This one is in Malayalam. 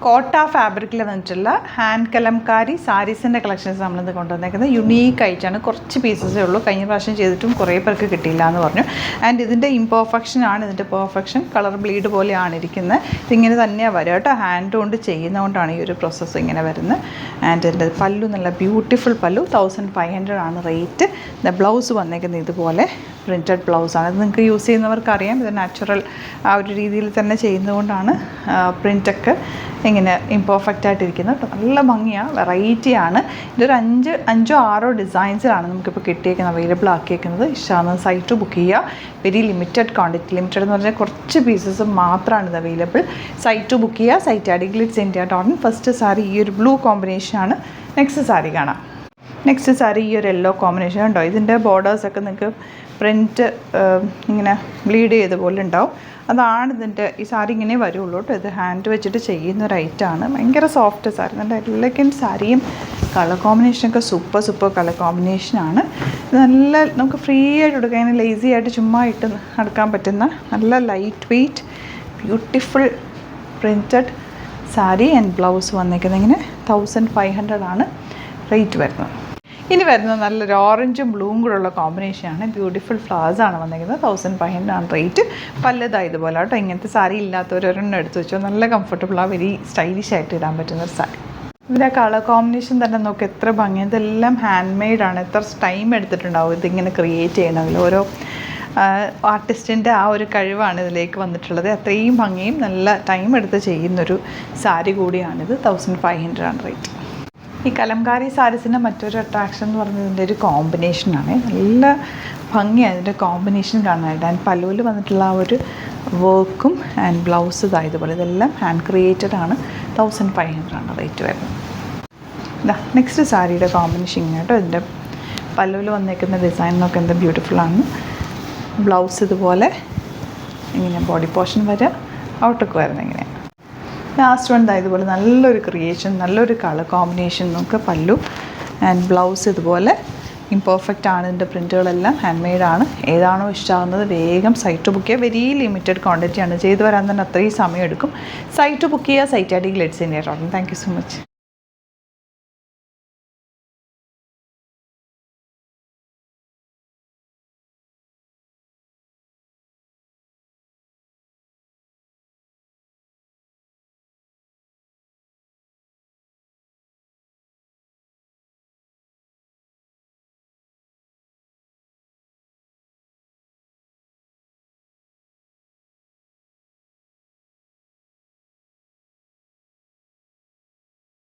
കോട്ട ഫാബ്രിക്കിൽ വന്നിട്ടുള്ള ഹാൻഡ് കലംകാരി സാരീസിൻ്റെ കളക്ഷൻസ് നമ്മളിത് കൊണ്ടുവന്നേക്കുന്നത് യുണീക്ക് ആയിട്ടാണ്. കുറച്ച് പീസസേ ഉള്ളൂ. കഴിഞ്ഞ പ്രാവശ്യം ചെയ്തിട്ടും കുറേ പേർക്ക് കിട്ടിയില്ല എന്ന് പറഞ്ഞു. ആൻഡ് ഇതിൻ്റെ ഇംപെർഫെക്ഷൻ ആണ് ഇതിൻ്റെ പെർഫെക്ഷൻ. കളർ ബ്ലീഡ് പോലെയാണ് ഇരിക്കുന്നത്. ഇതിങ്ങനെ തന്നെയാണ് വരിക കേട്ടോ. ഹാൻഡ് കൊണ്ട് ചെയ്യുന്നതുകൊണ്ടാണ് ഈ ഒരു പ്രോസസ്സ് ഇങ്ങനെ വരുന്നത്. ആൻഡ് ഇതിൻ്റെ പല്ലു നല്ല ബ്യൂട്ടിഫുൾ പല്ലു. 1500 ആണ് റേറ്റ്. ബ്ലൗസ് വന്നേക്കുന്നത് ഇതുപോലെ പ്രിൻറ്റഡ് ബ്ലൗസാണ്. ഇത് നിങ്ങൾക്ക് യൂസ് ചെയ്യുന്നവർക്കറിയാം. ഇത് നാച്ചുറൽ ആ ഒരു രീതിയിൽ തന്നെ ചെയ്യുന്നതുകൊണ്ടാണ് പ്രിൻ്റൊക്കെ ഇങ്ങനെ ഇംപെർഫെക്റ്റ് ആയിട്ടിരിക്കുന്നത്. നല്ല ഭംഗിയാണ്, വെറൈറ്റിയാണ്. ഇതൊരു 5 6 ഡിസൈൻസിലാണ് നമുക്കിപ്പോൾ കിട്ടിയേക്കുന്നത്, അവൈലബിൾ ആക്കിയേക്കുന്നത്. ഇഷ്ടമാണ് സൈറ്റ് ബുക്ക് ചെയ്യുക. Very limited quantity. ലിമിറ്റഡ് എന്ന് പറഞ്ഞാൽ കുറച്ച് പീസസ് മാത്രമാണ് ഇത് അവൈലബിൾ. സൈറ്റ് ബുക്ക് ചെയ്യുക. Site @glitzindia.in. ഫസ്റ്റ് സാരി ഈ ഒരു ബ്ലൂ കോമ്പിനേഷനാണ്. നെക്സ്റ്റ് സാരി കാണാം. നെക്സ്റ്റ് സാരി ഈ ഒരു യെല്ലോ കോമ്പിനേഷൻ ഉണ്ടോ. ഇതിൻ്റെ ബോർഡേഴ്സൊക്കെ നിങ്ങൾക്ക് പ്രിൻറ്റ് ഇങ്ങനെ ബ്ലീഡ് ചെയ്ത പോലെ ഉണ്ടാവും. അതാണ് ഇതിൻ്റെ ഈ സാരി ഇങ്ങനെ വരുള്ളൂ കേട്ടോ. ഇത് ഹാൻഡ് വെച്ചിട്ട് ചെയ്യുന്ന ഒരു ഐറ്റമാണ്. ഭയങ്കര സോഫ്റ്റ് സാരി. നല്ല എലഗൻറ്റ് സാരിയും കളർ കോമ്പിനേഷനൊക്കെ സൂപ്പർ കളർ കോമ്പിനേഷനാണ്. ഇത് നല്ല നമുക്ക് ഫ്രീ ആയിട്ട് കൊടുക്കാം. ഇങ്ങനെ ലേസി ആയിട്ട് ചുമ്മാ ഇട്ട് നടക്കാൻ പറ്റുന്ന നല്ല light weight beautiful printed sari. And blouse വന്നേക്കുന്നത് ഇങ്ങനെ 1500 ആണ് റേറ്റ് വരുന്നത്. ഇനി വരുന്നത് നല്ലൊരു ഓറഞ്ചും ബ്ലൂവും കൂടെ ഉള്ള കോമ്പിനേഷനാണ്. ബ്യൂട്ടിഫുൾ ഫ്ലവേഴ്സാണ് വന്നിരിക്കുന്നത്. 1500 ആണ് റേറ്റ്. പല്ലതാണ് ഇതുപോലെ കേട്ടോ. ഇങ്ങനത്തെ സാരി ഇല്ലാത്തവരൊരെണ്ണം എടുത്ത് വെച്ചോ. നല്ല കംഫർട്ടബിളാണ്. വെരി സ്റ്റൈലിഷ് ആയിട്ട് ഇടാൻ പറ്റുന്ന ഒരു സാരി. ഇതിൻ്റെ കളർ കോമ്പിനേഷൻ തന്നെ നോക്കുക എത്ര ഭംഗി. ഇതെല്ലാം ഹാൻഡ് മെയ്ഡാണ്. എത്ര ടൈം എടുത്തിട്ടുണ്ടാവും ഇതിങ്ങനെ ക്രിയേറ്റ് ചെയ്യണമെങ്കിൽ. ഓരോ ആർട്ടിസ്റ്റിൻ്റെ ആ ഒരു കഴിവാണ് ഇതിലേക്ക് വന്നിട്ടുള്ളത്. അത്രയും ഭംഗിയും നല്ല ടൈം എടുത്ത് ചെയ്യുന്നൊരു സാരി കൂടിയാണിത്. 1500 ആണ് റേറ്റ്. ഈ കലംകാരി സാരീസിൻ്റെ മറ്റൊരു അട്രാക്ഷൻ എന്ന് പറയുന്നത് ഇതിൻ്റെ ഒരു കോമ്പിനേഷനാണ്. നല്ല ഭംഗിയാണ് ഇതിൻ്റെ കോമ്പിനേഷൻ കാണാനായിട്ട്. ആൻഡ് പല്ലുവിൽ വന്നിട്ടുള്ള ആ ഒരു വർക്കും ആൻഡ് ബ്ലൗസ് ഇതായതുപോലെ ഇതെല്ലാം ഹാൻഡ് ക്രിയേറ്റഡ് ആണ്. 1500 ആണ് റേറ്റ് വരുന്നത്. ഇതാ നെക്സ്റ്റ് സാരിയുടെ കോമ്പിനേഷൻ കേട്ടോ. ഇതിൻ്റെ പല്ലുവിൽ വന്നേക്കുന്ന ഡിസൈൻ നോക്കി എന്താ ബ്യൂട്ടിഫുള്ളാണ്. ബ്ലൗസ് ഇതുപോലെ ഇങ്ങനെ ബോഡി പോർഷൻ വരെ ഔട്ടൊക്കെ വരുന്നത് ഇങ്ങനെ. ലാസ്റ്റ് വൺ ഇതുപോലെ നല്ലൊരു ക്രിയേഷൻ, നല്ലൊരു കളർ കോമ്പിനേഷൻ. നമുക്ക് പല്ലു ആൻഡ് ബ്ലൗസ് ഇതുപോലെ ഇംപെർഫെക്റ്റ് ആണ്. ഇതിൻ്റെ പ്രിൻറ്റുകളെല്ലാം ഹാൻഡ് മെയ്ഡാണ്. ഏതാണോ ഇഷ്ടമാകുന്നത് വേഗം സൈറ്റ് ബുക്ക് ചെയ്യുക. വെരി ലിമിറ്റഡ് ക്വാണ്ടിറ്റിയാണ്. ചെയ്തു വരാൻ തന്നെ അത്രയും സമയം എടുക്കും. സൈറ്റ് ബുക്ക് ചെയ്യുക. Site @glitzindia.in. Thank you so much.